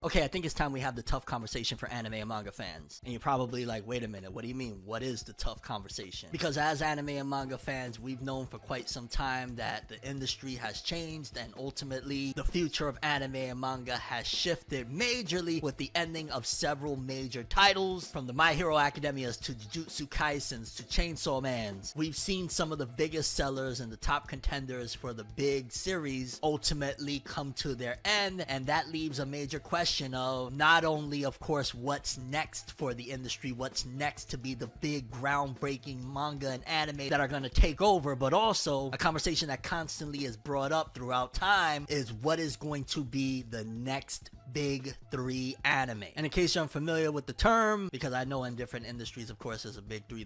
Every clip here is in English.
Okay, I think it's time we have the tough conversation for anime and manga fans. And you're probably like, wait a minute, what do you mean? What is the tough conversation? Because as anime and manga fans, we've known for quite some time that the industry has changed, and ultimately the future of anime and manga has shifted majorly with the ending of several major titles, from the My Hero Academias to Jujutsu Kaisens to Chainsaw Mans. We've seen some of the biggest sellers and the top contenders for the big series ultimately come to their end, and that leaves a major question of not only, of course, what's next for the industry, what's next to be the big groundbreaking manga and anime that are going to take over, but also a conversation that constantly is brought up throughout time is what is going to be the next big three anime. And in case you're unfamiliar with the term, because I know in different industries, of course, there's a big three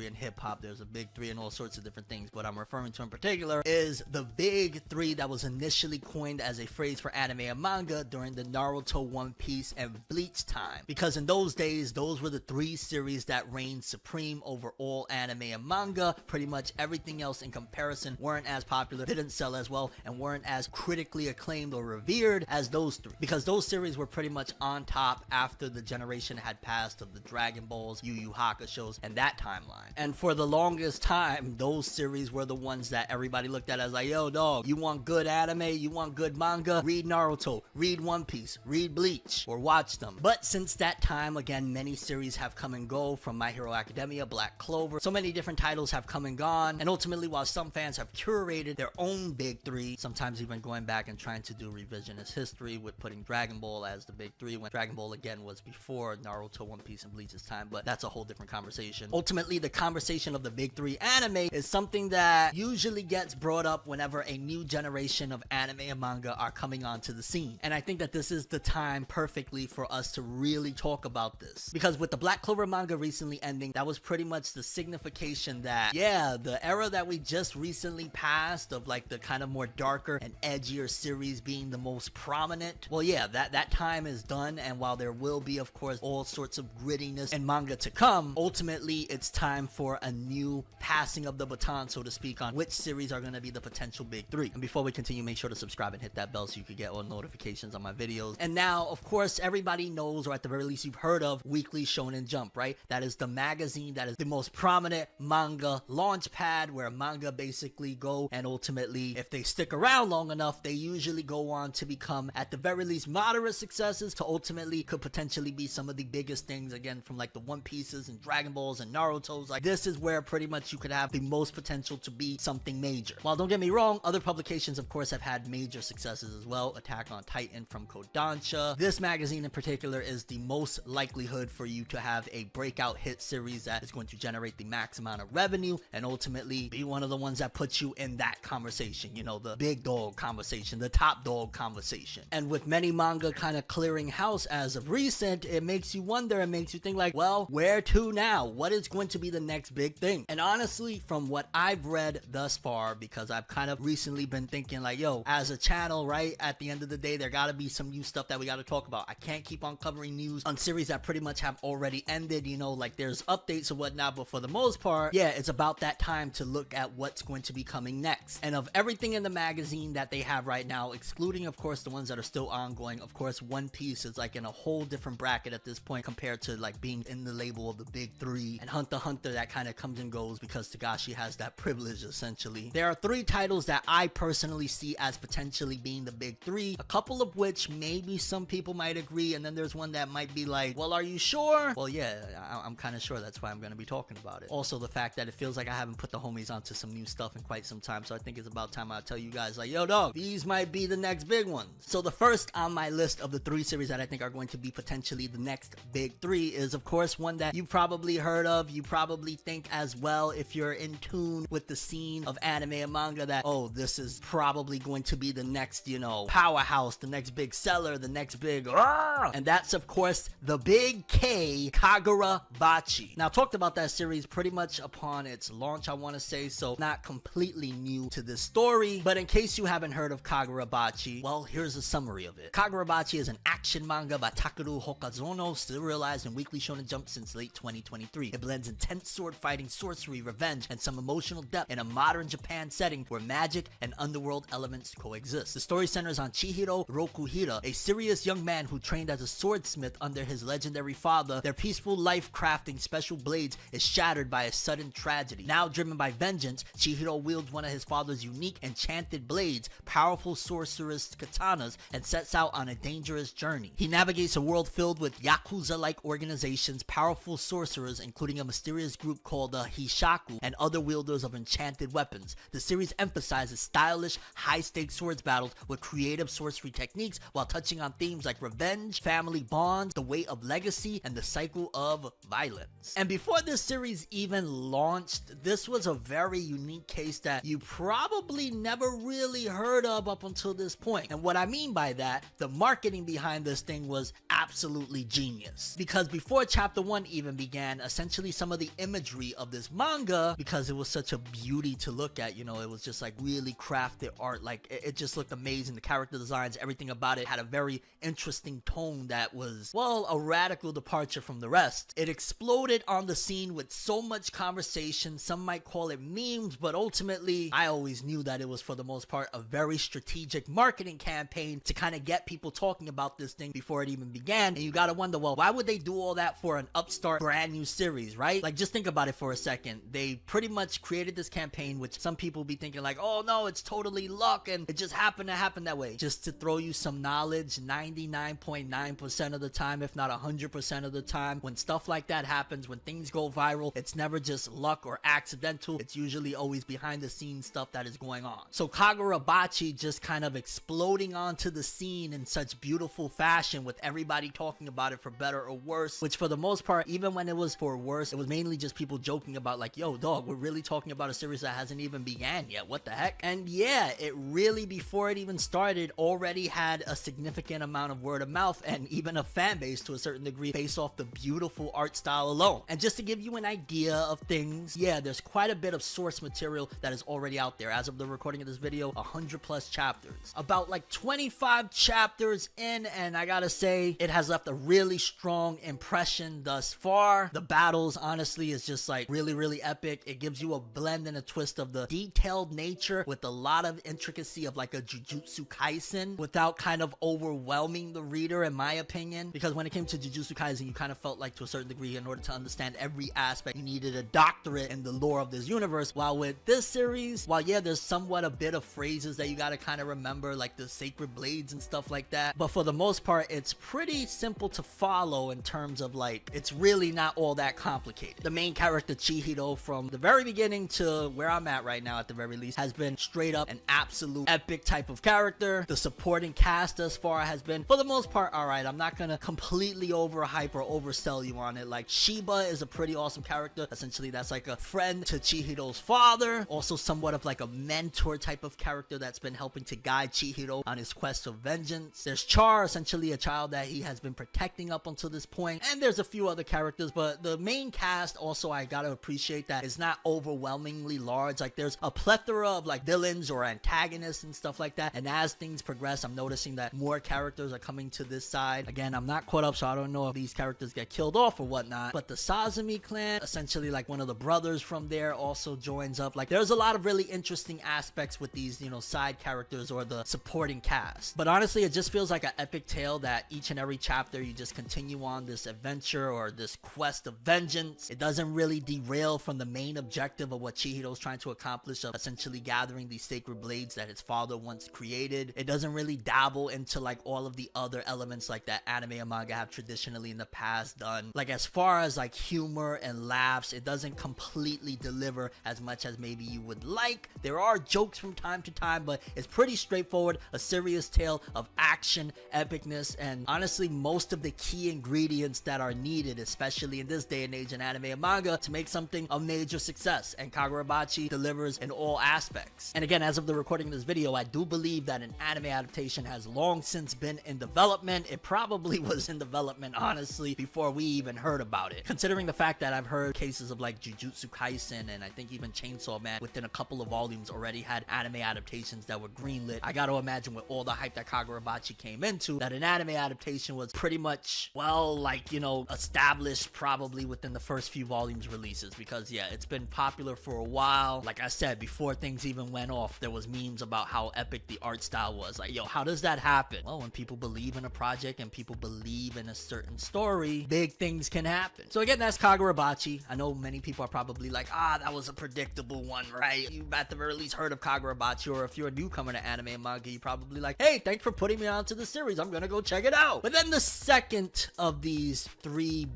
in hip-hop, there's a big three in all sorts of different things. What I'm referring to in particular is the big three that was initially coined as a phrase for anime and manga during the Naruto, One Piece, and Bleach time. Because in those days, those were the three series that reigned supreme over all anime and manga. Pretty much everything else in comparison weren't as popular, didn't sell as well, and weren't as critically acclaimed or revered as those three. Because those series were pretty much on top after the generation had passed of the Dragon Balls, Yu Yu Hakusho's, and that timeline. And for the longest time, those series were the ones that everybody looked at as like, yo dog, you want good anime, you want good manga, read Naruto, read One Piece, read Bleach, or watch them. But since that time, again, many series have come and go, from My Hero Academia, Black Clover, so many different titles have come and gone, and ultimately, while some fans have curated their own big three, sometimes even going back and trying to do revisionist history with putting Dragon Ball as the big three, when Dragon Ball again was before Naruto, One Piece, and Bleach's time, but that's a whole different conversation. Ultimately, the conversation of the big three anime is something that usually gets brought up whenever a new generation of anime and manga are coming onto the scene. And I think that this is the time perfectly for us to really talk about this. Because with the Black Clover manga recently ending, that was pretty much the signification that, yeah, the era that we just recently passed of like the kind of more darker and edgier series being the most prominent, well, yeah, that time is done. And while there will be, of course, all sorts of grittiness and manga to come, ultimately it's time for a new passing of the baton, so to speak, on which series are going to be the potential big three. And before we continue, make sure to subscribe and hit that bell so you can get all notifications on my videos. And now, of course, everybody knows, or at the very least you've heard of, Weekly Shonen Jump, right? That is the magazine that is the most prominent manga launch pad, where manga basically go, and ultimately, if they stick around long enough, they usually go on to become, at the very least, moderate successes, to ultimately could potentially be some of the biggest things, again, from like the One Pieces and Dragon Balls and Naruto's. Like, this is where pretty much you could have the most potential to be something major. While don't get me wrong, other publications, of course, have had major successes as well. Attack on Titan from Kodansha. This magazine in particular is the most likelihood for you to have a breakout hit series that is going to generate the max amount of revenue and ultimately be one of the ones that puts you in that conversation, you know, the big dog conversation, the top dog conversation. And with many manga kind of clearing house as of recent, it makes you wonder, it makes you think like, well, where to now? What is going to be the next big thing? And honestly, from what I've read thus far, because I've kind of recently been thinking like, yo, as a channel, right, at the end of the day, there gotta be some new stuff that we gotta talk about. I can't keep on covering news on series that pretty much have already ended, you know, like there's updates and whatnot, but for the most part, yeah, it's about that time to look at what's going to be coming next. And of everything in the magazine that they have right now, excluding, of course, the ones that are still ongoing, of course, One Piece is like in a whole different bracket at this point compared to like being in the label of the big three, and Hunter x Hunter, that kind of comes and goes because Togashi has that privilege essentially. There are three titles that I personally see as potentially being the big three, a couple of which maybe some people might agree, and then there's one that might be like, well, are you sure? Well, yeah, I'm kind of sure. That's why I'm going to be talking about it. Also, the fact that it feels like I haven't put the homies onto some new stuff in quite some time, so I think it's about time I tell you guys like, yo dog, these might be the next big ones. So the first on my list of the three series that I think are going to be potentially the next big three is, of course, one that you probably heard of, you probably think as well, if you're in tune with the scene of anime and manga, that, oh, this is probably going to be the next, you know, powerhouse, the next big seller, the next big, and that's, of course, the Big K, Kagura Bachi. Now, I talked about that series pretty much upon its launch, I want to say, so not completely new to this story, but in case you haven't heard of Kagura Bachi, well, here's a summary of it. Kagura Kagurabachi is an action manga by Takeru Hokazono, serialized in Weekly Shonen Jump since late 2023. It blends intense sword fighting, sorcery, revenge, and some emotional depth in a modern Japan setting where magic and underworld elements coexist. The story centers on Chihiro Rokuhira, a serious young man who trained as a swordsmith under his legendary father. Their peaceful life crafting special blades is shattered by a sudden tragedy. Now driven by vengeance, Chihiro wields one of his father's unique enchanted blades, powerful sorceress katanas, and sets out on a dangerous journey. He navigates a world filled with Yakuza-like organizations, powerful sorcerers, including a mysterious group called the Hishaku, and other wielders of enchanted weapons. The series emphasizes stylish, high-stakes swords battles with creative sorcery techniques while touching on themes like revenge, family bonds, the weight of legacy, and the cycle of violence. And before this series even launched, this was a very unique case that you probably never really heard of up until this point. And what I mean by that, the marketing behind this thing was absolutely genius. Because before chapter 1 even began, essentially some of the imagery of this manga, because it was such a beauty to look at, you know, it was just like really crafted art, like it just looked amazing. The character designs, everything about it had a very interesting tone that was, well, a radical departure from the rest. It exploded on the scene with so much conversation. Some might call it memes, but ultimately I always knew that it was for the most part a very strategic marketing campaign to kind of get people talking about this thing before it even began. And you gotta wonder, well, why would they do all that for an upstart brand new series, right? Like, just think about it for a second. They pretty much created this campaign, which some people be thinking like, oh no, it's totally luck and it just happened to happen that way. Just to throw you some knowledge, 99.9% of the time, if not 100% of the time, when stuff like that happens, when things go viral, it's never just luck or accidental. It's usually always behind the scenes stuff that is going on. So Kagurabachi just kind of exploding onto the scene in such beautiful fashion with everybody talking about it for better or worse, which for the most part, even when it was for worse, it was mainly just people joking about like, yo dog, we're really talking about a series that hasn't even began yet, what the heck? And yeah, it really, before it even started, already had a significant amount of word of mouth and even a fan base to a certain degree based off the beautiful art style alone. And just to give you an idea of things, yeah, there's quite a bit of source material that is already out there. As of the recording of this video, 100 plus chapters. About like 25 chapters in, and I gotta say, it has left a really strong impression thus far. The battles, honestly, is just like really, really epic. It gives you a blend and a twist of the detailed nature with a lot of intricacy of like a Jujutsu Kaisen without kind of overwhelming the reader, in my opinion. Because when it came to Jujutsu Kaisen, you kind of felt like to a certain degree, in order to understand every aspect, you needed a doctorate in the lore of this universe. While with this series, while yeah, there's somewhat a bit of phrases that you gotta kind of remember, like the sacred blades and stuff like that, but for the most part, it's pretty simple to follow in terms of like, it's really not all that complicated. The main character, Chihiro, from the very beginning to where I'm at right now, at the very least, has been straight up an absolute epic type of character. The supporting cast thus far has been, for the most part, alright. I'm not gonna completely overhype or oversell you on it. Like, Shiba is a pretty awesome character. Essentially, that's like a friend to Chihiro's father. Also somewhat of like a mentor type of character that's been helping to guide Chihiro on his quest of vengeance. There's Char, essentially a child that he has been protecting up until this point. And there's a few other characters, but the main cast also, I gotta appreciate that it's not overwhelmingly large. Like, there's a plethora of like villains or antagonists and stuff like that. And as things progress, I'm noticing that more characters are coming to this side. Again, I'm not caught up, so I don't know if these characters get killed off or whatnot. But the Sazumi clan, essentially like one of the brothers from there, also joins up. Like, there's a lot of really interesting aspects with these, you know, side characters or the supporting cast. But honestly, it just feels like an epic tale that each and every chapter you just continue on this adventure or this quest of vengeance. It doesn't really derail from the main objective of what Chihiro's trying to accomplish, of essentially gathering these sacred blades that his father once created. It doesn't really dabble into like all of the other elements like that anime and manga have traditionally in the past done. Like, as far as like humor and laughs, it doesn't completely deliver as much as maybe you would like. There are jokes from time to time, but it's pretty straightforward, a serious tale of action, epicness, and honestly most of the key ingredients that are needed, especially in this day and age in anime and manga, to make something a major success. And Kagurabachi delivers in all aspects. And again, as of the recording of this video, I do believe that an anime adaptation has long since been in development. It probably was in development, honestly, before we even heard about it. Considering the fact that I've heard cases of like Jujutsu Kaisen and I think even Chainsaw Man within a couple of volumes already had anime adaptations that were greenlit, I gotta imagine with all the hype that Kagurabachi Kagurabachi came into, that an anime adaptation was pretty much, well, like, you know, established probably within the first few volumes releases, because yeah, it's been popular for a while. Like I said, before things even went off, there was memes about how epic the art style was. Like, yo, how does that happen? Well, when people believe in a project and people believe in a certain story, big things can happen. So again, that's Kagurabachi. I know many people are probably like, that was a predictable one, right? You at the very least heard of Kagurabachi, or if you're a newcomer to anime and manga, you probably like, hey, thanks for putting me onto the series. I'm gonna go check it out. But then the second of these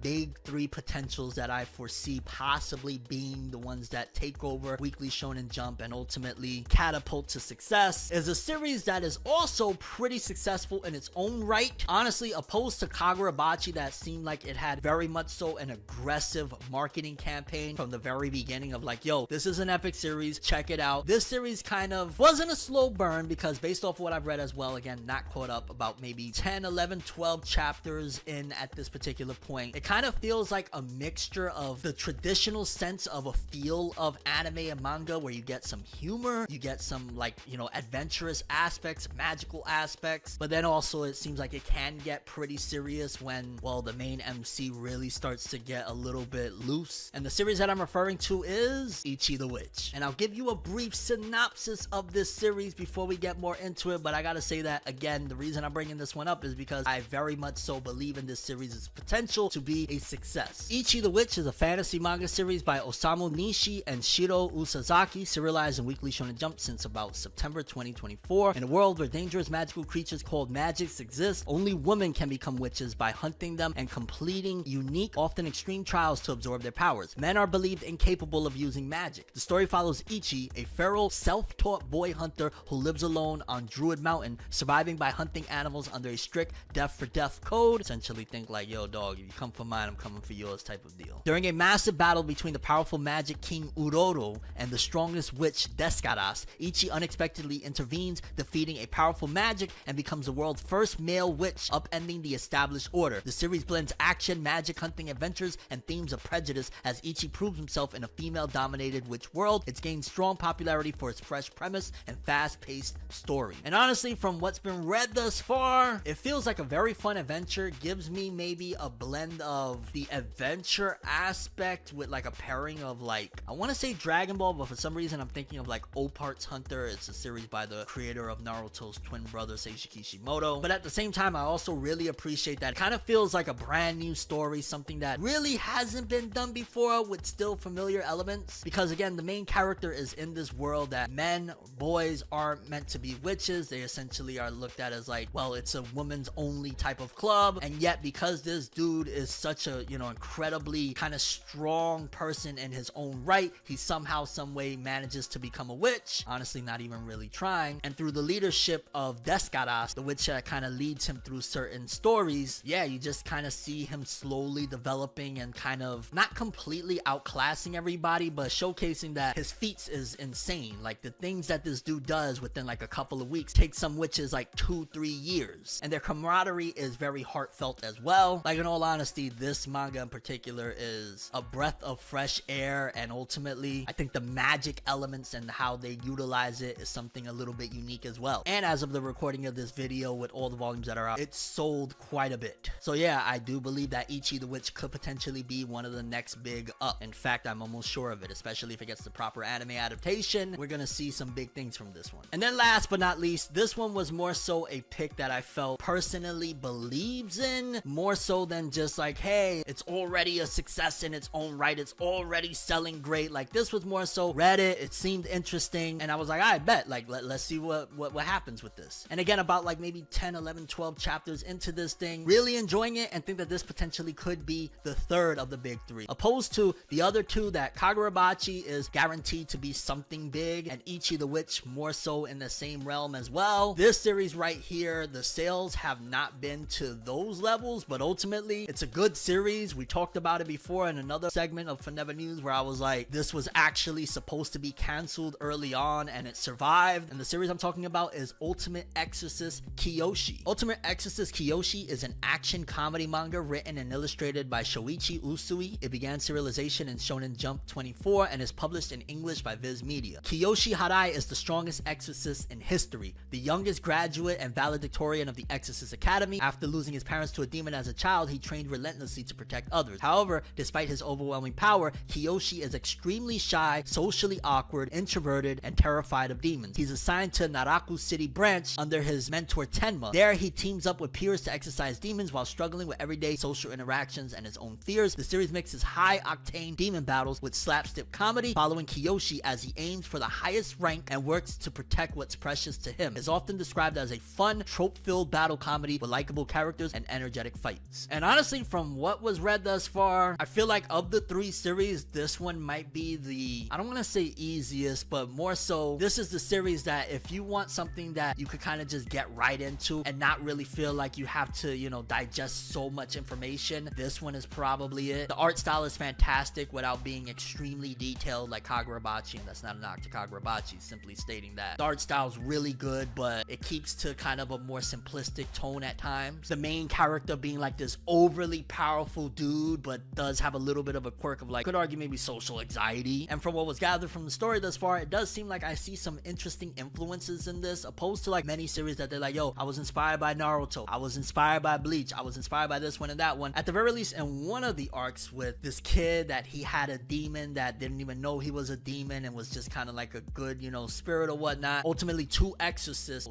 big three potentials that I foresee possibly being the ones that take over Weekly Shonen Jump and ultimately catapult to success is a series that is also pretty successful in its own right. Honestly, opposed to Kagurabachi, that seemed like it had very much so an aggressive marketing campaign from the very beginning of like, yo, this is an epic series, check it out. This series kind of wasn't a slow burn, because based off what I've read as well, again, not caught up, about maybe 10, 11, 12 chapters in at this particular point, it kind of feels like a mixture of the traditional sense of a feel of anime and manga, where you get some humor, you get some, like, you know, adventurous aspects, magical aspects, but then also it seems like it can get pretty serious when, well, the main MC really starts to get a little bit loose. And the series that I'm referring to is Ichi the Witch. And I'll give you a brief synopsis of this series before we get more into it, but I gotta say that, again, the reason I'm bringing this one up is because I very much so believe in this series' potential to be a success. Ichi the Witch is a fantasy manga series by Osamu Nishi and Shiro Usazaki, serialized in Weekly Shonen Jump since about September 2024. In a world where dangerous magical creatures called magics exist, only women can become witches by hunting them and completing unique, often extreme trials to absorb their powers. Men are believed incapable of using magic. The story follows Ichi, a feral, self-taught boy hunter who lives alone on Druid Mountain, surviving by hunting animals under a strict death for death code. Essentially think like, yo dog, if you come for mine, I'm coming for yours type of deal. During a massive battle between the powerful magic king Uroro and the strongest witch Descaras, Ichi unexpectedly intervenes, defeating a powerful magic, and becomes the world's first male witch, upending the established order. The series blends action, magic hunting adventures, and themes of prejudice as Ichi proves himself in a female-dominated witch world. It's gained strong popularity for its fresh premise and fast-paced story. And honestly, from what's been read thus far, it feels like a very fun adventure. Gives me maybe a blend of the adventure aspect with like a pairing of, like, I want to say Dragon Ball, but for some reason I'm thinking of like Opart's Hunter. It's a series by the creator of Naruto's twin brother Seishi Kishimoto. But at the same time, I also really appreciate that it kind of feels like a brand new story, something that really hasn't been done before with still familiar elements. Because again, the main character is in this world that men, boys aren't meant to be witches. They essentially are looked at as like, well, it's a woman's only type of club. And yet, because this dude is such a, you know, incredibly kind of strong person in his own right, he somehow, some way manages to become a witch, honestly not even really trying. And through the leadership of Descaras, the witch that kind of leads him through certain stories, yeah, you just kind of see him slowly developing and kind of not completely outclassing everybody, but showcasing that his feats is insane. Like the things that this dude does within like a couple of weeks takes some witches like 2-3 years, and their camaraderie is very heartfelt as well. Like in all honesty, this manga in particular is a breath of fresh air, and ultimately I think the magic elements and how they utilize it is something a little bit unique as well. And as of the recording of this video, with all the volumes that are out, it's sold quite a bit. So yeah, I do believe that Ichi the Witch could potentially be one of the next big up. In fact, I'm almost sure of it, especially if it gets the proper anime adaptation. We're gonna see some big things from this one. And then last but not least, this one was more so a pick that I felt personally believes in, more so than just like, hey, it's already a success in its own right, it's already selling great. Like this was more so, read it seemed interesting, and I was like, I bet, like let's see what happens with this. And again, about like maybe 10, 11, 12 chapters into this thing, really enjoying it, and think that this potentially could be the third of the big three, opposed to the other two that Kagurabachi is guaranteed to be something big, and Ichi the Witch more so in the same realm as well. This series right here, the sales have not been to those levels, but ultimately it's a good series. We talked about it before in another segment of Forever News where I was like, this was actually supposed to be canceled early on and it survived. And the series I'm talking about is Ultimate Exorcist Kiyoshi. Ultimate Exorcist Kiyoshi is an action comedy manga written and illustrated by Shoichi Usui. It began serialization in Shonen Jump 24 and is published in English by Viz Media. Kiyoshi Harai is the strongest exorcist in history, the youngest graduate and valedictorian of the Exorcist Academy. After losing his parents to a demon as a child, he trained relentlessly to protect others. However, despite his overwhelming power, Kiyoshi is extremely shy, socially awkward, introverted, and terrified of demons. He's assigned to Naraku City branch under his mentor Tenma. There, he teams up with peers to exorcise demons while struggling with everyday social interactions and his own fears. The series mixes high-octane demon battles with slapstick comedy, following Kiyoshi as he aims for the highest rank and works to protect what's precious to him. It's often described as a fun, trope-filled battle comedy with likable characters and energetic fights. And honestly, from what was read thus far, I feel like of the 3 series, this one might be the, I don't want to say easiest, but more so, this is the series that if you want something that you could kind of just get right into and not really feel like you have to, you know, digest so much information, this one is probably it. The art style is fantastic without being extremely detailed like Kagurabachi, and that's not a knock to Kagurabachi, simply stating that. The art style is really good, but it keeps to kind of a more simplistic tone at times. The main character being like this overly powerful dude, but does have a little bit of a quirk of like, could argue maybe social anxiety. And from what was gathered from the story thus far, it does seem like I see some interesting influences in this, opposed to like many series that they're like, yo, I was inspired by Naruto, I was inspired by Bleach, I was inspired by this one and that one. At the very least, in one of the arcs with this kid that he had a demon that didn't even know he was a demon and was just kind of like a good, you know, spirit or whatnot. Ultimately two exorcists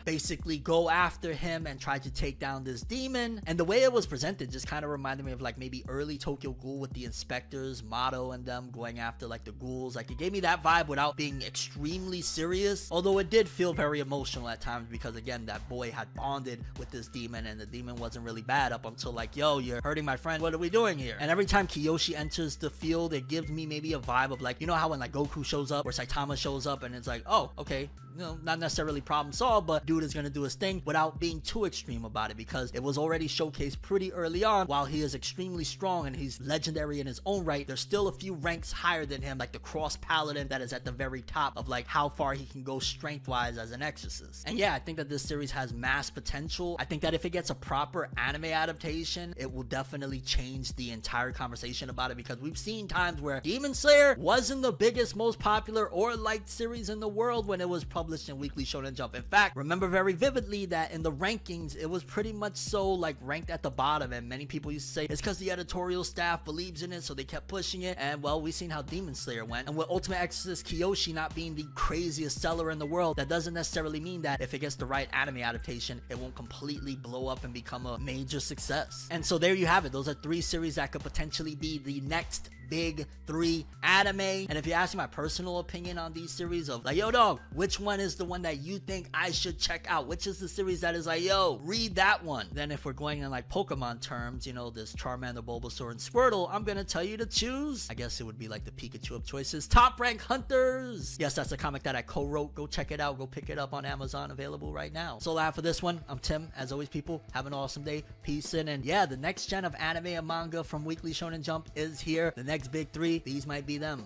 basically go after him and try to take down this demon. And the way it was presented just kind of reminded me of like maybe early Tokyo Ghoul with the inspectors, Mato and them going after like the ghouls. Like it gave me that vibe without being extremely serious, although it did feel very emotional at times because again, that boy had bonded with this demon and the demon wasn't really bad up until like, yo, you're hurting my friend, what are we doing here? And every time Kiyoshi enters the field, it gives me maybe a vibe of like, you know how when like Goku shows up or Saitama shows up and it's like, oh, okay, you know, not necessarily problem solved, but dude is gonna do his thing without being too extreme about it, because it was already showcased pretty early on. While he is extremely strong and he's legendary in his own right, there's still a few ranks higher than him, like the cross paladin that is at the very top of like how far he can go strength wise as an exorcist. And yeah, I think that this series has mass potential. I think that if it gets a proper anime adaptation, it will definitely change the entire conversation about it, because we've seen times where Demon Slayer wasn't the biggest, most popular or liked series in the world when it was published in Weekly Shonen Jump. In fact, remember very vividly that in the rankings, it was pretty much so like ranked at the bottom, and many people used to say it's because the editorial staff believes in it, so they kept pushing it. And well, we've seen how Demon Slayer went, and with Ultimate Exorcist Kiyoshi not being the craziest seller in the world, that doesn't necessarily mean that if it gets the right anime adaptation, it won't completely blow up and become a major success. And so there you have it. Those are 3 series that could potentially be the next big 3 anime. And if you ask me my personal opinion on these series of like, yo dog, which one is the one that you think I should check out? Which is the series that is like, yo, read that one? Then if we're going in like Pokemon terms, you know, this Charmander, Bulbasaur, and Squirtle, I'm gonna tell you to choose, I guess it would be like the Pikachu of choices, Top Rank Hunters. Yes, that's a comic that I co-wrote. Go check it out. Go pick it up on Amazon, available right now. So all I have for this one. I'm Tim. As always, people, have an awesome day. Peace in. And yeah, the next gen of anime and manga from Weekly Shonen Jump is here. The next big 3, these might be them.